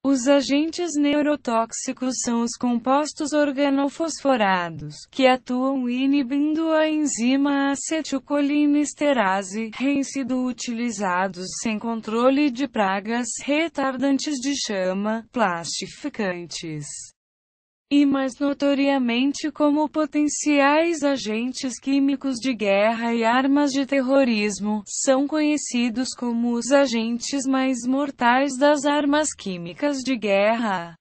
Os agentes neurotóxicos são os compostos organofosforados, que atuam inibindo a enzima acetilcolinesterase, têm sido utilizados sem controle de pragas, retardantes de chama, plastificantes e mais notoriamente como potenciais agentes químicos de guerra e armas de terrorismo, são conhecidos como os agentes mais mortais das armas químicas de guerra.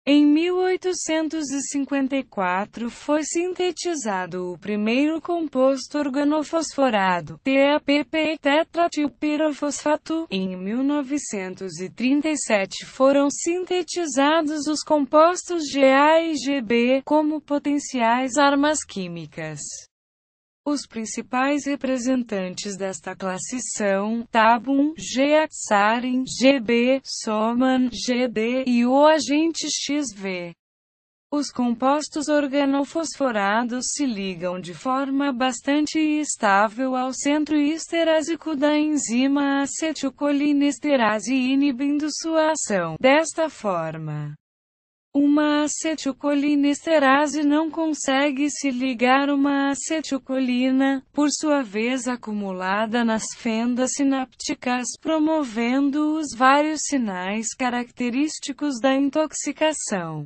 Em 1854 foi sintetizado o primeiro composto organofosforado, TAPP, tetratilpirofosfato. Em 1937 foram sintetizados os compostos GA e GB como potenciais armas químicas. Os principais representantes desta classe são Tabum, GA, Sarin, GB, Soman, GD e o agente XV. Os compostos organofosforados se ligam de forma bastante estável ao centro esterásico da enzima acetilcolinesterase, inibindo sua ação. Desta forma, uma acetilcolinesterase não consegue se ligar uma acetilcolina, por sua vez acumulada nas fendas sinápticas, promovendo os vários sinais característicos da intoxicação.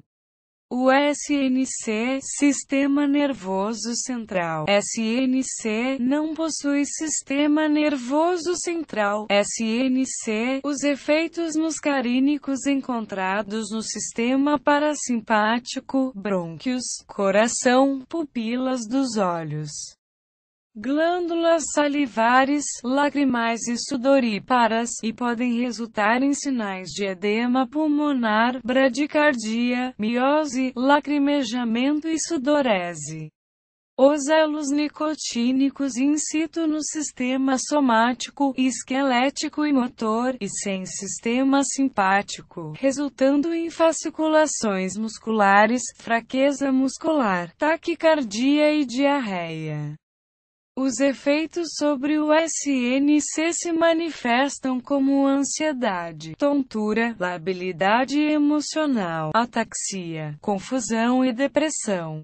O SNC, Sistema Nervoso Central. SNC não possui sistema nervoso central. SNC, os efeitos muscarínicos encontrados no sistema parasimpático, brônquios, coração, pupilas dos olhos, glândulas salivares, lacrimais e sudoríparas, e podem resultar em sinais de edema pulmonar, bradicardia, miose, lacrimejamento e sudorese. Os elos nicotínicos in situ no sistema somático, esquelético e motor, e sem sistema simpático, resultando em fasciculações musculares, fraqueza muscular, taquicardia e diarreia. Os efeitos sobre o SNC se manifestam como ansiedade, tontura, labilidade emocional, ataxia, confusão e depressão.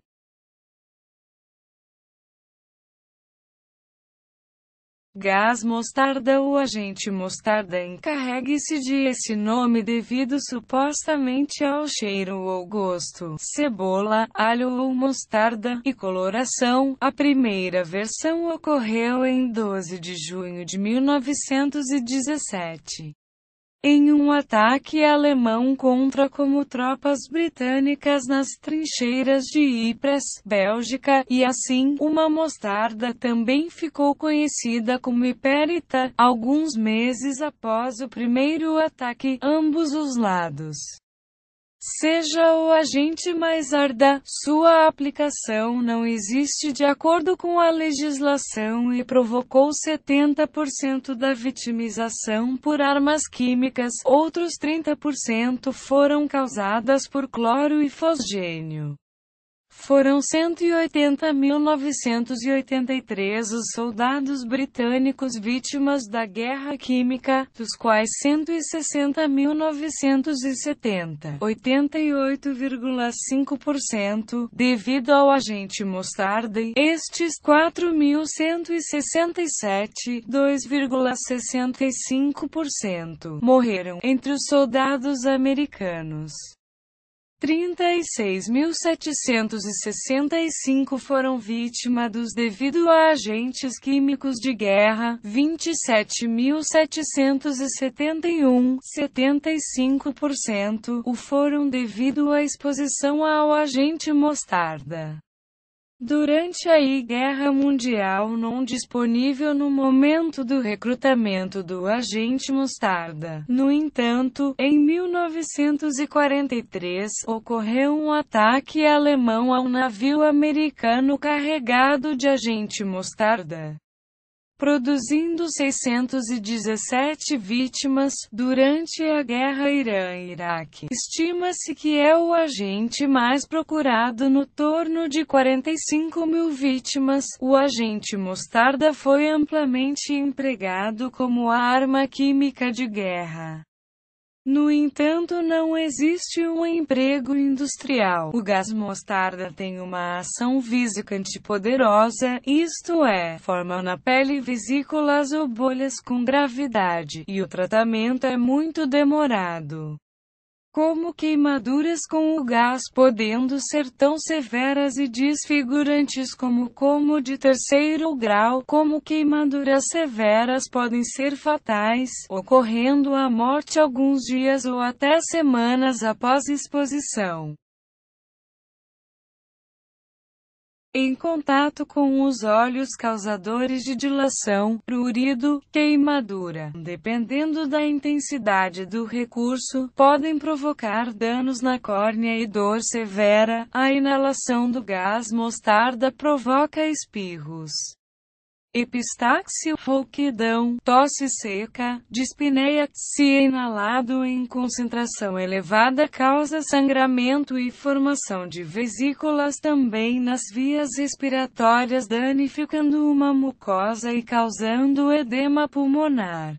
Gás mostarda. O agente mostarda encarrega-se de esse nome devido supostamente ao cheiro ou gosto, cebola, alho ou mostarda, e coloração. A primeira versão ocorreu em 12 de junho de 1917. Em um ataque alemão contra como tropas britânicas nas trincheiras de Ypres, Bélgica, e assim, uma mostarda também ficou conhecida como Hiperita, alguns meses após o primeiro ataque, ambos os lados. Seja o agente mais arda, sua aplicação não existe de acordo com a legislação e provocou 70% da vitimização por armas químicas, outros 30% foram causadas por cloro e fosgênio. Foram 180.983 os soldados britânicos vítimas da guerra química, dos quais 160.970, 88,5%, devido ao agente mostarda e estes 4.167, 2,65%, morreram entre os soldados americanos. 36.765 foram vítimas devido a agentes químicos de guerra, 27.771, 75%, o foram devido à exposição ao agente mostarda. Durante a Guerra Mundial não disponível no momento do recrutamento do agente mostarda. No entanto, em 1943, ocorreu um ataque alemão ao navio americano carregado de agente mostarda, produzindo 617 vítimas. Durante a Guerra Irã-Iraque, estima-se que é o agente mais procurado no torno de 45.000 vítimas. O agente mostarda foi amplamente empregado como arma química de guerra. No entanto, não existe um emprego industrial. O gás mostarda tem uma ação vesicante poderosa, isto é, forma na pele vesículas ou bolhas com gravidade, e o tratamento é muito demorado. Como queimaduras com o gás podendo ser tão severas e desfigurantes como de terceiro grau, como queimaduras severas podem ser fatais, ocorrendo a morte alguns dias ou até semanas após exposição. Em contato com os olhos, causadores de dilação, prurido, queimadura, dependendo da intensidade do recurso, podem provocar danos na córnea e dor severa. A inalação do gás mostarda provoca espirros, epistaxia, rouquidão, tosse seca, dispneia. Se inalado em concentração elevada, causa sangramento e formação de vesículas também nas vias respiratórias, danificando uma mucosa e causando edema pulmonar.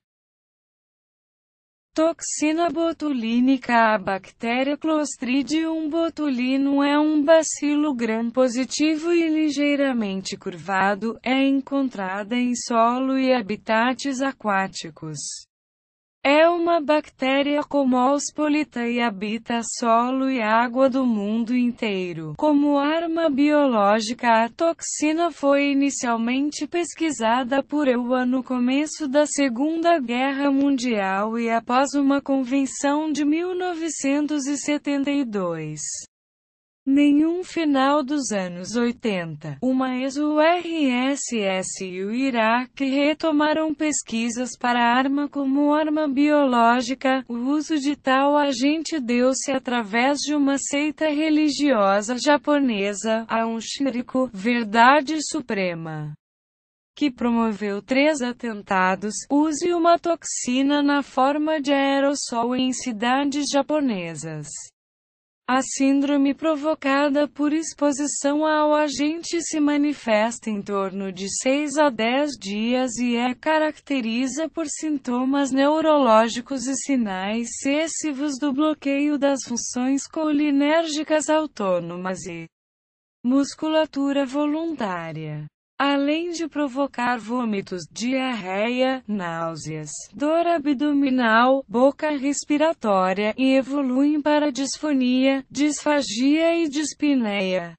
Toxina botulínica. A bactéria Clostridium botulinum é um bacilo gram-positivo e ligeiramente curvado, é encontrada em solo e habitats aquáticos. É uma bactéria cosmopolita e habita solo e água do mundo inteiro. Como arma biológica, a toxina foi inicialmente pesquisada por EUA no começo da Segunda Guerra Mundial e após uma convenção de 1972. Nenhum final dos anos 80, uma ex-URSS e o Iraque retomaram pesquisas para a arma como arma biológica. O uso de tal agente deu-se através de uma seita religiosa japonesa, a Shinrikyo, Verdade Suprema, que promoveu 3 atentados. Use uma toxina na forma de aerossol em cidades japonesas. A síndrome provocada por exposição ao agente se manifesta em torno de 6 a 10 dias e caracteriza por sintomas neurológicos e sinais excessivos do bloqueio das funções colinérgicas autônomas e musculatura voluntária, além de provocar vômitos, diarreia, náuseas, dor abdominal, boca respiratória, e evoluem para disfonia, disfagia e dispneia,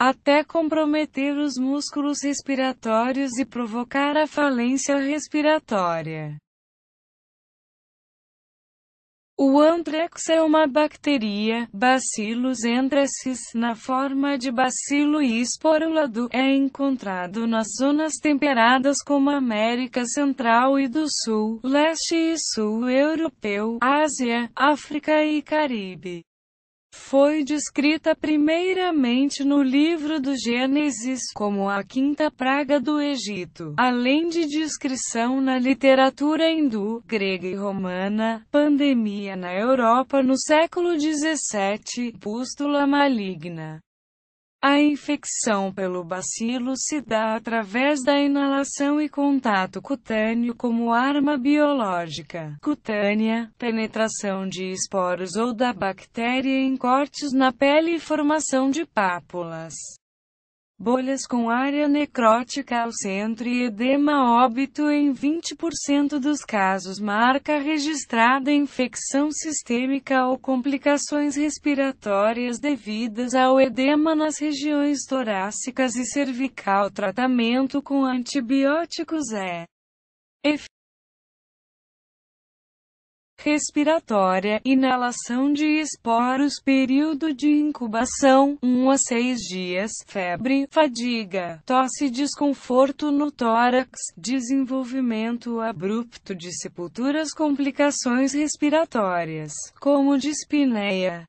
até comprometer os músculos respiratórios e provocar a falência respiratória. O anthrax é uma bactéria, Bacillus anthracis, na forma de bacilo esporulado, é encontrado nas zonas temperadas como América Central e do Sul, Leste e Sul Europeu, Ásia, África e Caribe. Foi descrita primeiramente no livro do Gênesis como a 5ª praga do Egito, além de descrição na literatura hindu, grega e romana. Pandemia na Europa no século XVII, pústula maligna. A infecção pelo bacilo se dá através da inalação e contato cutâneo como arma biológica cutânea, penetração de esporos ou da bactéria em cortes na pele e formação de pápulas, bolhas com área necrótica ao centro e edema. Óbito em 20% dos casos. Marca registrada: infecção sistêmica ou complicações respiratórias devidas ao edema nas regiões torácicas e cervical. Tratamento com antibióticos respiratória, inalação de esporos, período de incubação, 1 a 6 dias, febre, fadiga, tosse, desconforto no tórax, desenvolvimento abrupto de sepulturas, complicações respiratórias, como dispneia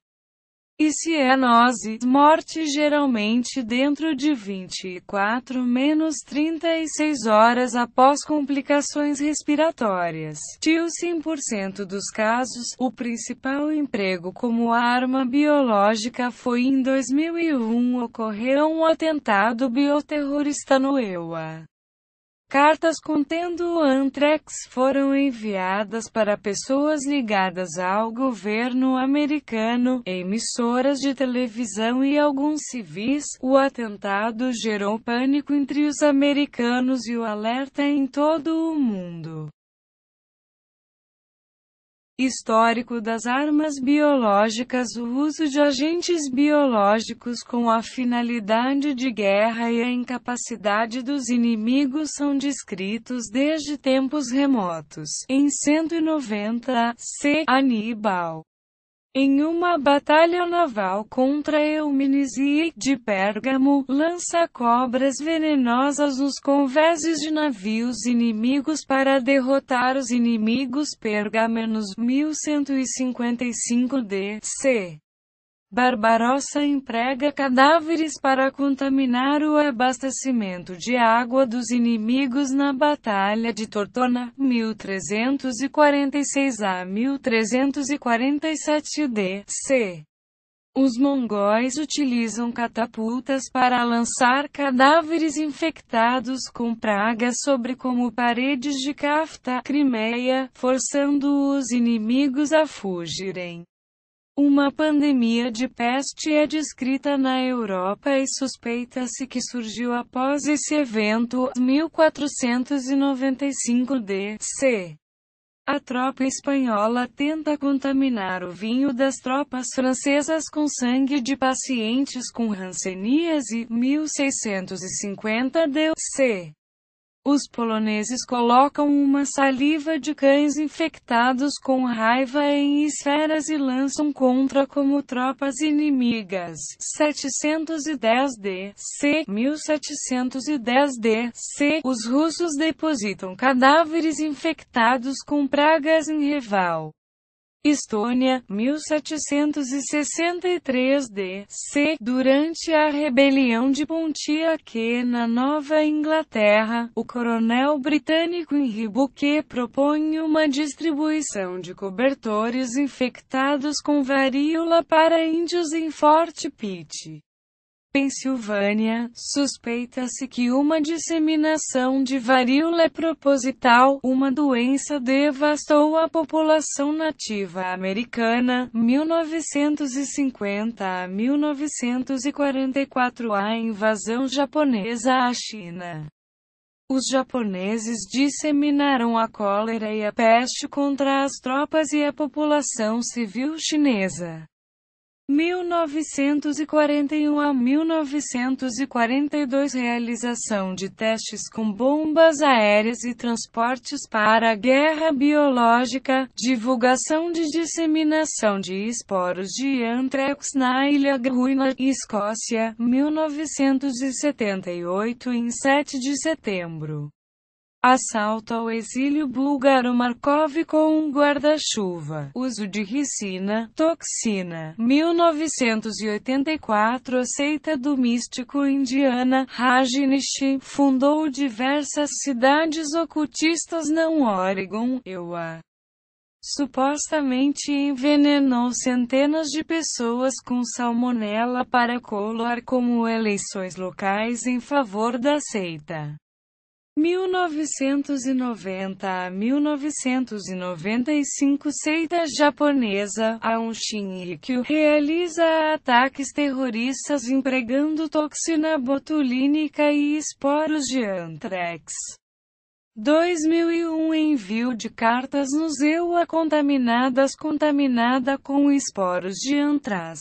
e cianose, morte geralmente dentro de 24-36 horas após complicações respiratórias. 100% dos casos. O principal emprego como arma biológica foi em 2001. Ocorreu um atentado bioterrorista no EUA. Cartas contendo o anthrax foram enviadas para pessoas ligadas ao governo americano, emissoras de televisão e alguns civis. O atentado gerou pânico entre os americanos e o alerta em todo o mundo. Histórico das armas biológicas. O uso de agentes biológicos com a finalidade de guerra e a incapacidade dos inimigos são descritos desde tempos remotos. Em 190 c. Aníbal, em uma batalha naval contra Eumenizi de Pérgamo, lança cobras venenosas nos convéses de navios inimigos para derrotar os inimigos pergamenos. 1155 d.C. Barbarossa emprega cadáveres para contaminar o abastecimento de água dos inimigos na Batalha de Tortona, 1346 a 1347 d.C. Os mongóis utilizam catapultas para lançar cadáveres infectados com pragas sobre como paredes de Cafta, Crimeia, forçando os inimigos a fugirem. Uma pandemia de peste é descrita na Europa e suspeita-se que surgiu após esse evento. 1495 d.C. A tropa espanhola tenta contaminar o vinho das tropas francesas com sangue de pacientes com hanseníase. 1650 d.C. Os poloneses colocam uma saliva de cães infectados com raiva em esferas e lançam contra como tropas inimigas. 710 d.C. 1710 d.C. Os russos depositam cadáveres infectados com pragas em Reval, Estônia, 1763 d.C. Durante a rebelião de Pontiac na Nova Inglaterra, o coronel britânico Henry Bouquet propõe uma distribuição de cobertores infectados com varíola para índios em Fort Pitt, Pensilvânia. Suspeita-se que uma disseminação de varíola proposital, uma doença devastou a população nativa americana. 1950 a 1944 A invasão japonesa à China. Os japoneses disseminaram a cólera e a peste contra as tropas e a população civil chinesa. 1941 a 1942 Realização de testes com bombas aéreas e transportes para a guerra biológica. Divulgação de disseminação de esporos de anthrax na Ilha Gruina, Escócia, 1978 em 7 de setembro. Assalto ao exílio búlgaro Markov com um guarda-chuva. Uso de ricina, toxina. 1984 A seita do místico indiana Rajneesh fundou diversas cidades ocultistas no Oregon, Iowa. Supostamente envenenou centenas de pessoas com salmonela para colar como eleições locais em favor da seita. 1990 a 1995 Seita japonesa, Aum Shinrikyo, realiza ataques terroristas empregando toxina botulínica e esporos de anthrax. 2001 Envio de cartas no Iowa contaminada com esporos de anthrax.